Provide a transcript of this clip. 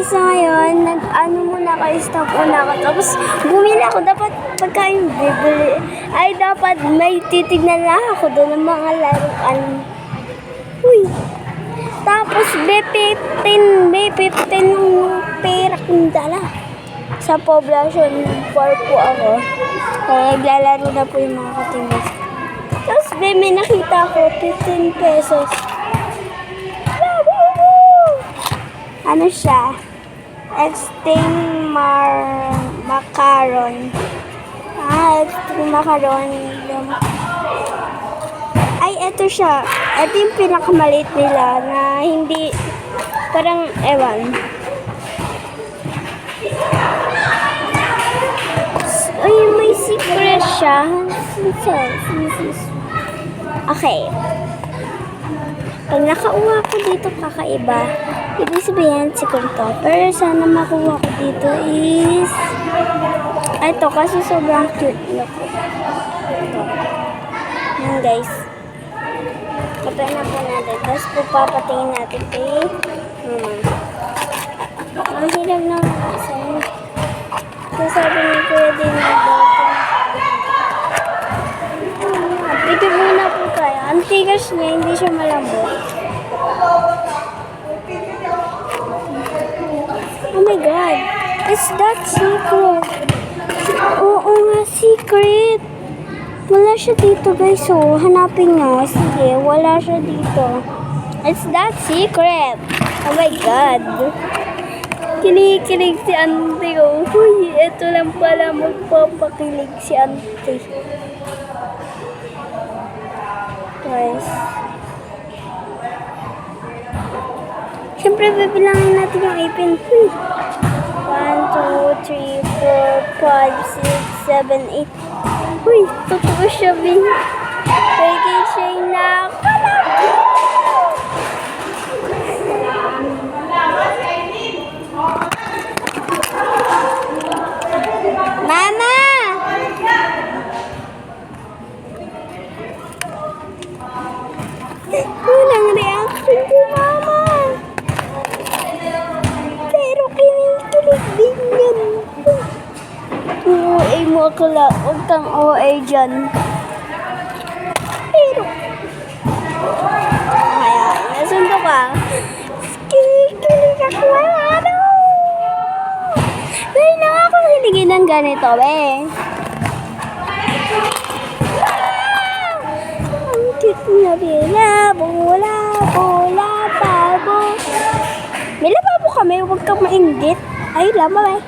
guys, so ngayon, nag-ano muna ako, stop muna ako. Tapos, bumili ako. Dapat pagkain bibili. Ay, dapat may titignan lang ako doon ng mga laruan. Uy! Tapos, B15 yung pera kong dala. Sa poblasyon 4 po ako. Kaya naglalaro na po yung mga katingin. Tapos, may nakita ko, 15 pesos. Ano siya? Extreme macaron. Extreme macaron. Ay, eto siya. Ito yung pinakamaliit nila na hindi, parang, ewan. Ay, may secret siya. Okay. Pag nakauha ko dito kakaiba, ibig sabihin secret to. Pero sana makuha ko dito is ito kasi sobrang cute. Look. Ito. Yan guys. Kapag na po natin. Tapos papatingin natin kay ang hirap na isa. Kasi sabi ni Kuya din na ito muna po tayo. Ang tigas niya, hindi siya malambot. Oh my God! Is that secret? Oo nga, secret! Wala siya dito guys, so hanapin nyo. Sige, wala siya dito. It's that secret! Oh my God! Kinikilig si auntie ko. Uy, ito lang pala magpapakilig si auntie. Guys. Siyempre, bibilangin natin yung ipin. 1, 2, 3, 4, 5, 6, 7, 8. Uy, totoo siya, Bin. Pwede siya na Mama! Walang reaction si Mama. Pero kinikilig din yan. OA mo akala. Huwag kang OA dyan. Pero kaya, nasundo ka. Kinikilig ako. Ano? Dahil na ako hiligin ng ganito, eh. Na labo, babo. May lababo kami, huwag kang mainggit. Ay, lama eh.